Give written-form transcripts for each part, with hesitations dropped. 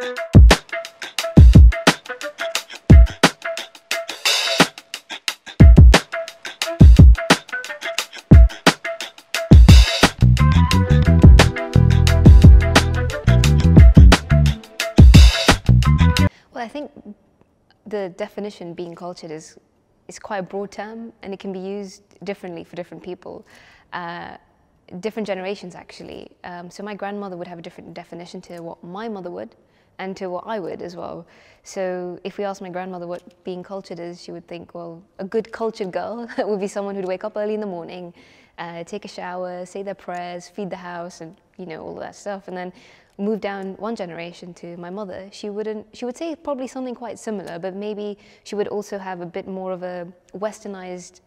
Well, I think the definition being cultured is quite a broad term, and it can be used differently for different people, different generations actually. So my grandmother would have a different definition to what my mother would, and to what I would as well. So if we asked my grandmother what being cultured is, she would think, well, a good cultured girl would be someone who'd wake up early in the morning, take a shower, say their prayers, feed the house, and all of that stuff, and then move down one generation to my mother. She would say probably something quite similar, but maybe she would also have a bit more of a westernized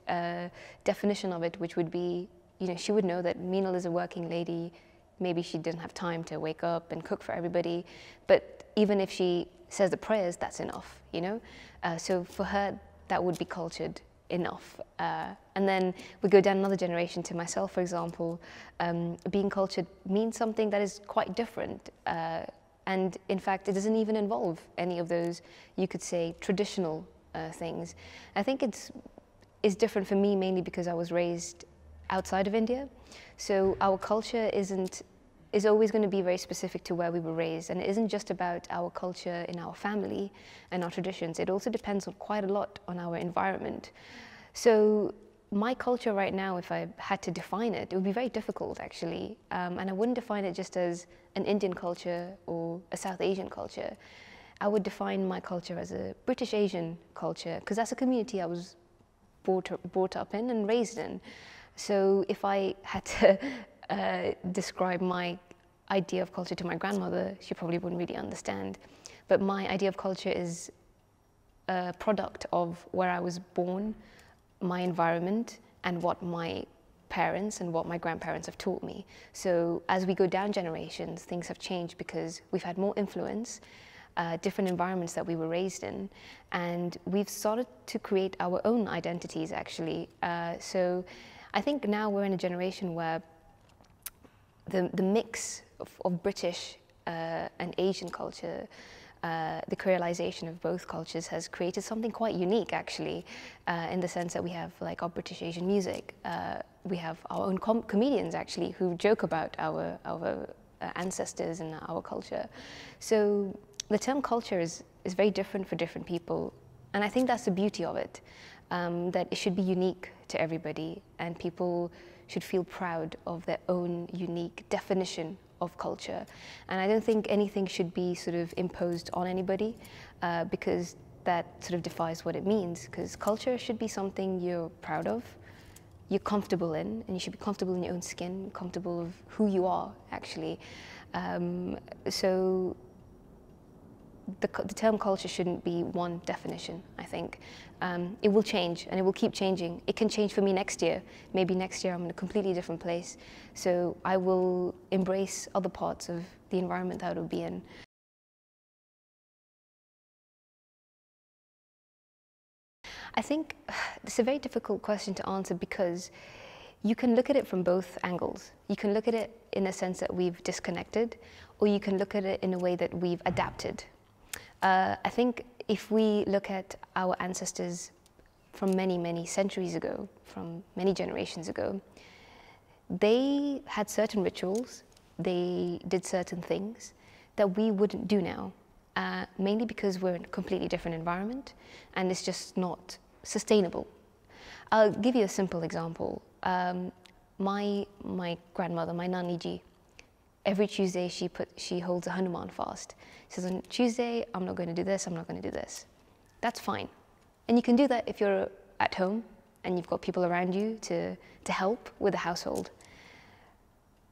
definition of it, which would be, she would know that Meenal is a working lady. Maybe she didn't have time to wake up and cook for everybody, but even if she says the prayers, that's enough, So for her, that would be cultured enough. And then we go down another generation to myself, for example. Being cultured means something that is quite different. And in fact, it doesn't even involve any of those, you could say, traditional things. I think it's different for me mainly because I was raised outside of India. So our culture is always going to be very specific to where we were raised, and it isn't just about our culture in our family and our traditions. It also depends on quite a lot on our environment. So my culture right now, if I had to define it, it would be very difficult actually, and I wouldn't define it just as an Indian culture or a South Asian culture. I would define my culture as a British Asian culture, because that's a community I was brought up in and raised in. So if I had to describe my idea of culture to my grandmother, she probably wouldn't really understand. But my idea of culture is a product of where I was born, my environment, and what my parents and what my grandparents have taught me. So as we go down generations, things have changed because we've had more influence, different environments that we were raised in, and we've started to create our own identities actually. So I think now we're in a generation where the mix of British and Asian culture, the creolization of both cultures has created something quite unique actually, in the sense that we have like our British Asian music. We have our own comedians actually who joke about our ancestors and our culture. So the term culture is very different for different people, and I think that's the beauty of it, that it should be unique to everybody, and people should feel proud of their own unique definition of culture. And I don't think anything should be sort of imposed on anybody, because that sort of defies what it means, because culture should be something you're proud of, you're comfortable in, and you should be comfortable in your own skin, comfortable of who you are actually. So the term culture shouldn't be one definition, I think. It will change, and it will keep changing. It can change for me next year. Maybe next year I'm in a completely different place. So I will embrace other parts of the environment that I will be in. I think it's a very difficult question to answer, because you can look at it from both angles. You can look at it in a sense that we've disconnected, or you can look at it in a way that we've adapted. I think if we look at our ancestors from many, many centuries ago, from many generations ago, they had certain rituals, they did certain things that we wouldn't do now, mainly because we're in a completely different environment and it's just not sustainable. I'll give you a simple example. My grandmother, my Nani Ji, every Tuesday she holds a Hanuman fast. She says, on Tuesday, I'm not going to do this, I'm not going to do this. That's fine. And you can do that if you're at home and you've got people around you to help with the household.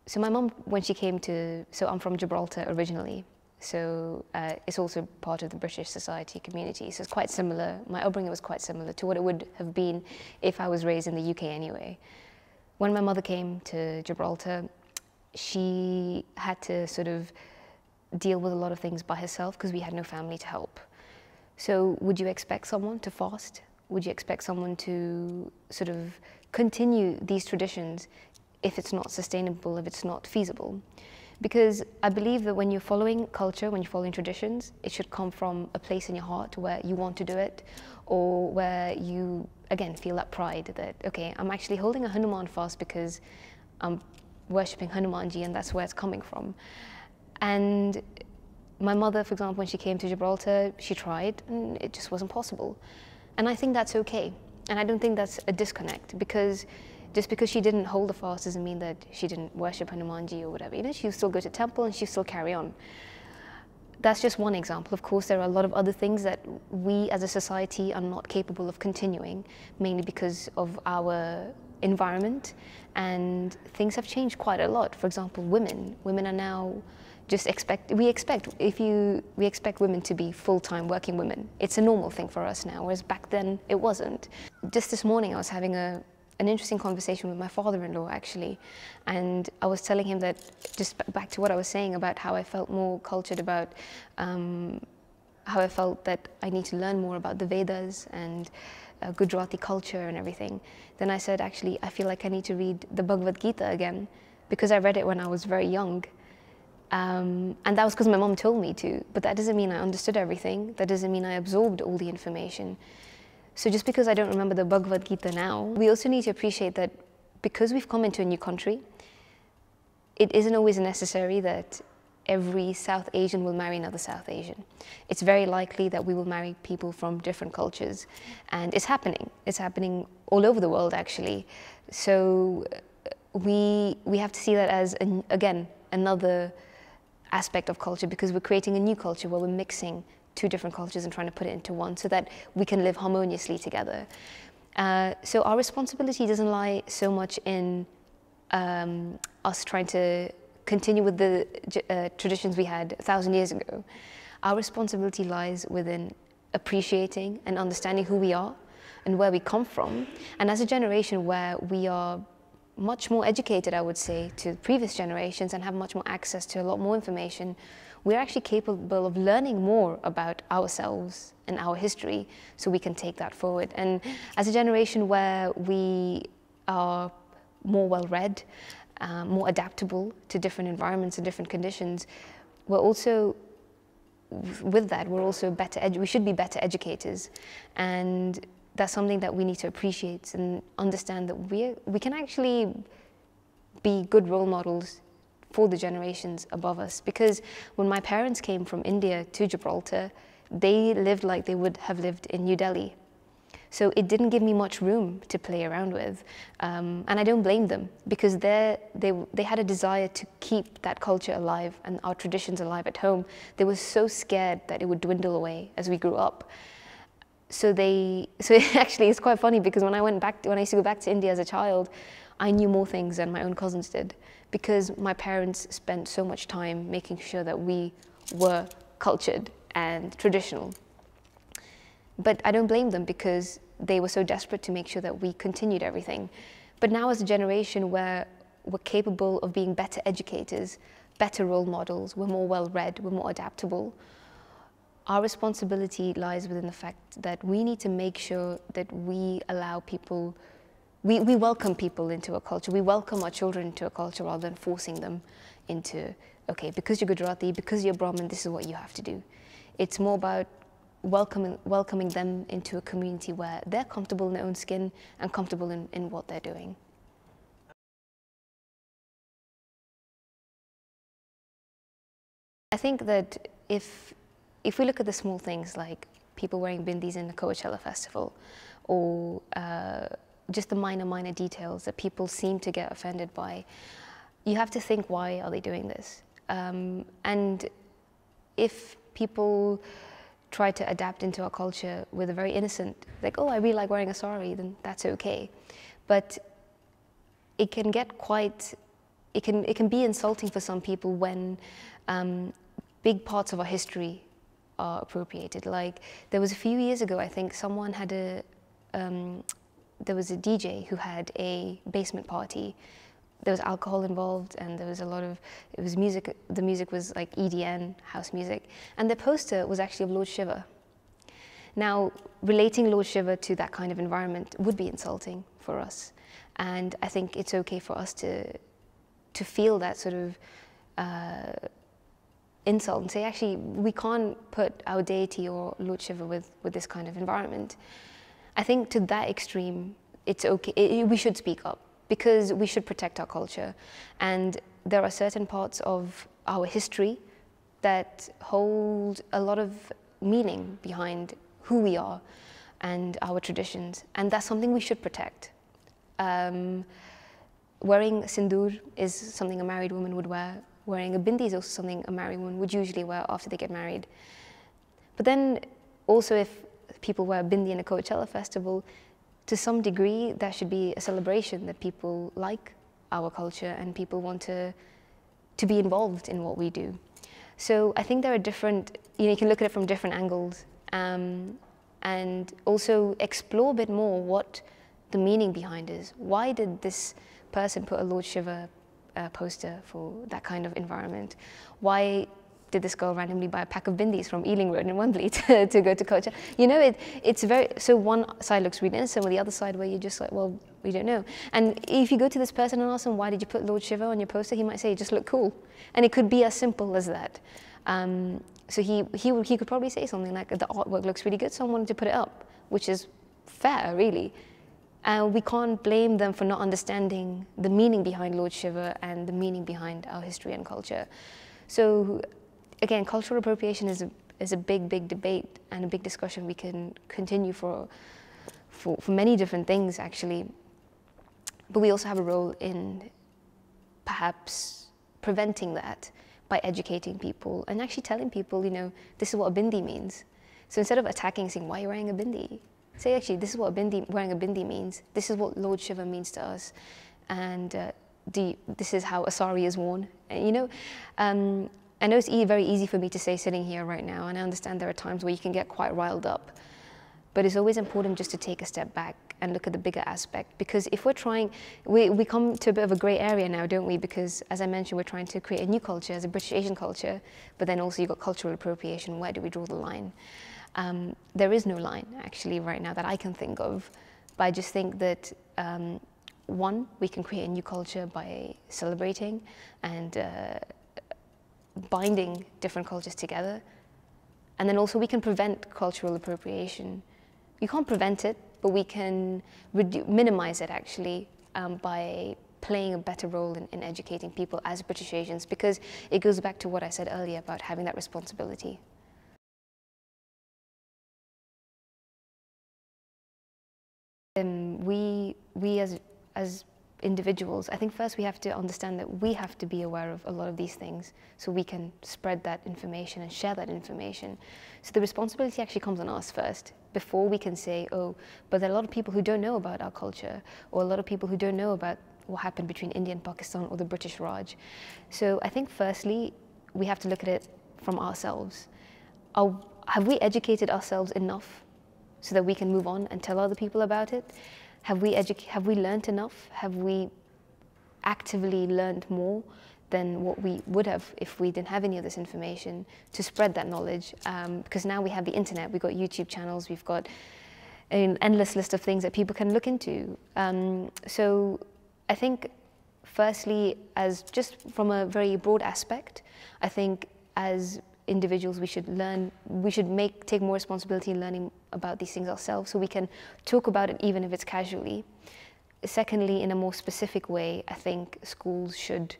So my mum, when she came to, so I'm from Gibraltar originally, so it's also part of the British society community, so it's quite similar. My upbringing was quite similar to what it would have been if I was raised in the UK anyway. When my mother came to Gibraltar, she had to sort of deal with a lot of things by herself because we had no family to help. So would you expect someone to fast? Would you expect someone to sort of continue these traditions if it's not sustainable, if it's not feasible? Because I believe that when you're following culture, when you're following traditions, it should come from a place in your heart where you want to do it, or where you, again, feel that pride that, okay, I'm actually holding a Hanuman fast because I'm worshipping Hanumanji and that's where it's coming from. And my mother, for example, when she came to Gibraltar, she tried and it just wasn't possible. And I think that's okay. And I don't think that's a disconnect, because just because she didn't hold the fast doesn't mean that she didn't worship Hanumanji or whatever. You know, she would still go to temple and she still carry on. That's just one example. Of course, there are a lot of other things that we as a society are not capable of continuing, mainly because of our environment, and things have changed quite a lot. For example, women are now we expect women to be full-time working women. It's a normal thing for us now, whereas back then it wasn't. Just this morning I was having an interesting conversation with my father-in-law, actually, and I was telling him that, just back to what I was saying about how I felt more cultured about, how I felt that I need to learn more about the Vedas and Gujarati culture and everything. Then I said, actually, I feel like I need to read the Bhagavad Gita again, because I read it when I was very young. And that was because my mom told me to, but that doesn't mean I understood everything. That doesn't mean I absorbed all the information. So just because I don't remember the Bhagavad Gita now, we also need to appreciate that because we've come into a new country, it isn't always necessary that every South Asian will marry another South Asian. It's very likely that we will marry people from different cultures, and it's happening. It's happening all over the world, actually. So we have to see that as, again, another aspect of culture, because we're creating a new culture where we're mixing two different cultures and trying to put it into one so that we can live harmoniously together. So our responsibility doesn't lie so much in us trying to continue with the traditions we had 1,000 years ago. Our responsibility lies within appreciating and understanding who we are and where we come from. And as a generation where we are much more educated, I would say, to previous generations and have much more access to a lot more information, we're actually capable of learning more about ourselves and our history, so we can take that forward. And as a generation where we are more well-read, more adaptable to different environments and different conditions, we're also, with that, we're also we should be better educators. And that's something that we need to appreciate and understand, that we can actually be good role models for the generations above us. Because when my parents came from India to Gibraltar, they lived like they would have lived in New Delhi. So it didn't give me much room to play around with. And I don't blame them, because they had a desire to keep that culture alive and our traditions alive at home. They were so scared that it would dwindle away as we grew up. So actually it's quite funny, because when I used to go back to India as a child, I knew more things than my own cousins did, because my parents spent so much time making sure that we were cultured and traditional. But I don't blame them, because they were so desperate to make sure that we continued everything. But now, as a generation where we're capable of being better educators, better role models, we're more well-read, we're more adaptable, our responsibility lies within the fact that we need to make sure that we allow people, we welcome people into a culture, we welcome our children into a culture rather than forcing them into, okay, because you're Gujarati, because you're Brahmin, this is what you have to do. It's more about welcoming them into a community where they're comfortable in their own skin and comfortable in what they're doing. I think that if we look at the small things, like people wearing bindis in the Coachella festival, or just the minor details that people seem to get offended by, you have to think, why are they doing this? And if people try to adapt into our culture with a very innocent, like, oh, I really like wearing a sari, then that's okay. But it can get quite, it can be insulting for some people when big parts of our history are appropriated. Like, there was a few years ago, I think, someone had there was a DJ who had a basement party. There was alcohol involved, and there was a lot of, it was music, the music was like EDM, house music, and the poster was actually of Lord Shiva. Now, relating Lord Shiva to that kind of environment would be insulting for us, and I think it's okay for us to feel that sort of insult and say, actually, we can't put our deity or Lord Shiva with this kind of environment. I think to that extreme, it's okay. We should speak up because we should protect our culture. And there are certain parts of our history that hold a lot of meaning behind who we are and our traditions. And that's something we should protect. Wearing sindoor is something a married woman would wear. Wearing a bindi is also something a married woman would usually wear after they get married. But then also if people wear a bindi in a Coachella festival, to some degree that should be a celebration that people like our culture and people want to be involved in what we do. So I think there are different, you can look at it from different angles and also explore a bit more what the meaning behind is. Why did this person put a Lord Shiva poster for that kind of environment? Why did this girl randomly buy a pack of bindis from Ealing Road in Wembley to go to Coachella? It's very, so one side looks really innocent, with the other side where you're just like, well, we don't know. And if you go to this person and ask him, why did you put Lord Shiva on your poster? He might say, it just looked cool. And it could be as simple as that. So he could probably say something like, the artwork looks really good, so I wanted to put it up, which is fair, really. We can't blame them for not understanding the meaning behind Lord Shiva and the meaning behind our history and culture. So again, cultural appropriation is a big, big debate and a big discussion we can continue for many different things, actually. But we also have a role in perhaps preventing that by educating people and actually telling people, this is what a bindi means. So instead of attacking, saying, why are you wearing a bindi? Say, actually, this is what wearing a bindi means. This is what Lord Shiva means to us. And this is how a sari is worn. And, I know it's very easy for me to say sitting here right now, and I understand there are times where you can get quite riled up. But it's always important just to take a step back and look at the bigger aspect. Because if we're trying, we come to a bit of a grey area now, don't we? Because as I mentioned, we're trying to create a new culture as a British Asian culture, but then also you've got cultural appropriation. Where do we draw the line? There is no line, actually, right now that I can think of. But I just think that, one, we can create a new culture by celebrating and binding different cultures together. And then also we can prevent cultural appropriation. You can't prevent it, but we can minimize it, actually, by playing a better role in educating people as British Asians, because it goes back to what I said earlier about having that responsibility. We as individuals, I think first we have to understand that we have to be aware of a lot of these things so we can spread that information and share that information. So the responsibility actually comes on us first, before we can say, oh, but there are a lot of people who don't know about our culture, or a lot of people who don't know about what happened between India and Pakistan or the British Raj. So I think firstly, we have to look at it from ourselves. Have we educated ourselves enough so that we can move on and tell other people about it? Have we learned enough? Have we actively learned more than what we would have if we didn't have any of this information to spread that knowledge? Because now we have the internet, we've got YouTube channels, we've got an endless list of things that people can look into. So I think firstly, as just from a very broad aspect, I think as individuals we should take more responsibility in learning about these things ourselves so we can talk about it even if it's casually. Secondly, in a more specific way, I think schools should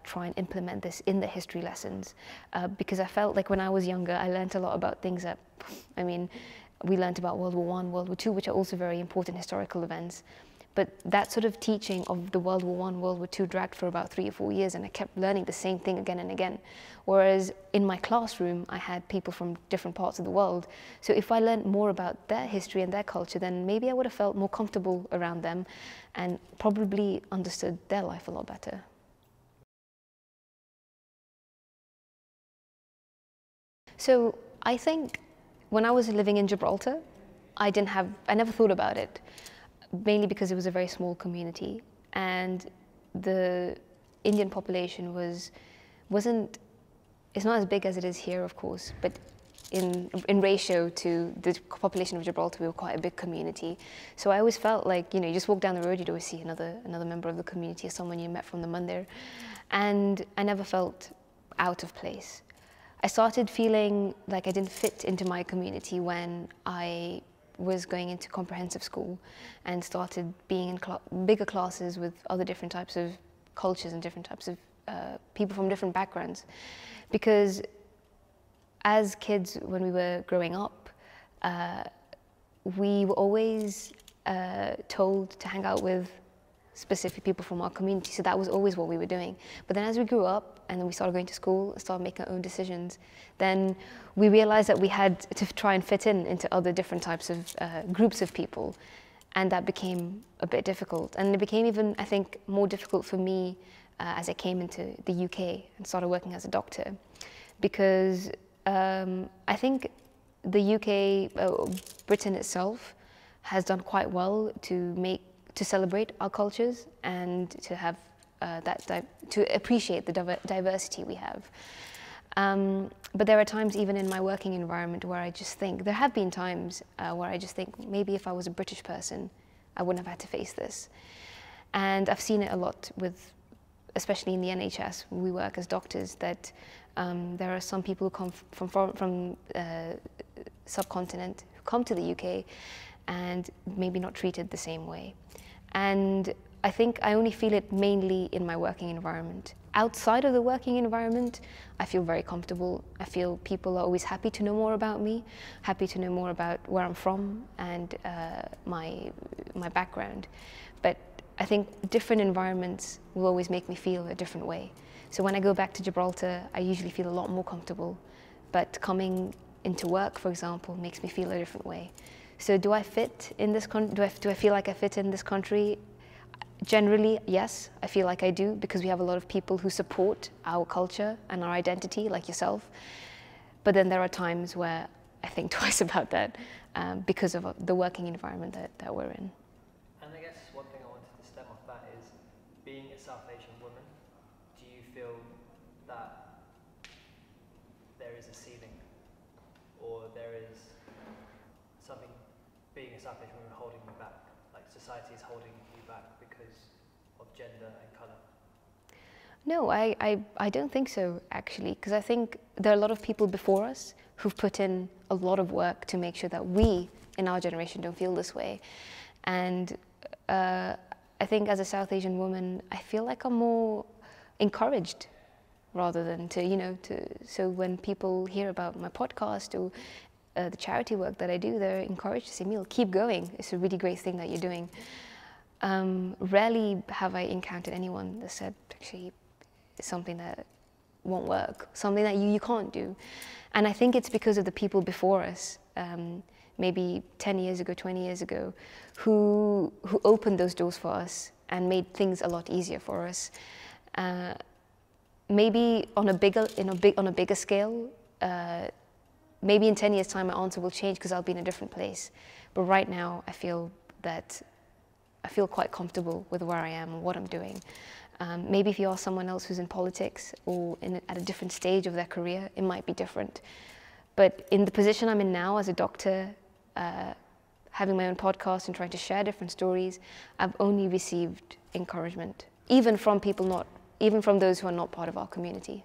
try and implement this in the history lessons because I felt like when I was younger I learned a lot about things that, we learned about World War I, World War II, which are also very important historical events. But that sort of teaching of the World War I, World War II dragged for about 3 or 4 years, and I kept learning the same thing again and again. Whereas in my classroom, I had people from different parts of the world. So if I learned more about their history and their culture, then maybe I would have felt more comfortable around them and probably understood their life a lot better. So I think when I was living in Gibraltar, I never thought about it. Mainly because it was a very small community and the Indian population it's not as big as it is here, of course, but in ratio to the population of Gibraltar, we were quite a big community. So I always felt like, you just walk down the road, you'd always see another member of the community or someone you met from the Mandir. And I never felt out of place. I started feeling like I didn't fit into my community when I was going into comprehensive school and started being in bigger classes with other different types of cultures and different types of people from different backgrounds. Because as kids, when we were growing up, we were always told to hang out with specific people from our community, so that was always what we were doing. But then as we grew up and then we started going to school and started making our own decisions, then we realized that we had to try and fit into other different types of groups of people, and that became a bit difficult. And it became even, I think, more difficult for me as I came into the UK and started working as a doctor, because I think the UK, Britain itself, has done quite well to celebrate our cultures and to have to appreciate the diversity we have. But there are times even in my working environment where I just think, there have been times where I just think, maybe if I was a British person, I wouldn't have had to face this. And I've seen it a lot with, especially in the NHS, we work as doctors, that there are some people who come from subcontinent who come to the UK and maybe not treated the same way. And I think I only feel it mainly in my working environment. Outside of the working environment, I feel very comfortable. I feel people are always happy to know more about me, happy to know more about where I'm from and my background. But I think different environments will always make me feel a different way. So when I go back to Gibraltar, I usually feel a lot more comfortable. But coming into work, for example, makes me feel a different way. So do I fit in this country? Do I feel like I fit in this country? Generally, yes, I feel like I do, because we have a lot of people who support our culture and our identity, like yourself. But then there are times where I think twice about that because of the working environment that we're in. And I guess one thing I wanted to stem off that is, being a South Asian woman, do you feel that there is a ceiling, or there is something, being a South Asian woman, holding you back? Like society is holding you back because of gender and colour? No, I don't think so, actually, because I think there are a lot of people before us who've put in a lot of work to make sure that we, in our generation, don't feel this way. And I think as a South Asian woman, I feel like I'm more encouraged rather than so when people hear about my podcast or the charity work that I do, they're encouraged to say, Meenal, keep going. It's a really great thing that you're doing. Rarely have I encountered anyone that said, actually, it's something that won't work, something that you can't do. And I think it's because of the people before us, maybe 10 years ago, 20 years ago, who opened those doors for us and made things a lot easier for us. Maybe on a bigger scale, maybe in 10 years' time my answer will change because I'll be in a different place. But right now I feel quite comfortable with where I am and what I'm doing. Maybe if you ask someone else who's in politics or at a different stage of their career, it might be different. But in the position I'm in now as a doctor, having my own podcast and trying to share different stories, I've only received encouragement, even from those who are not part of our community.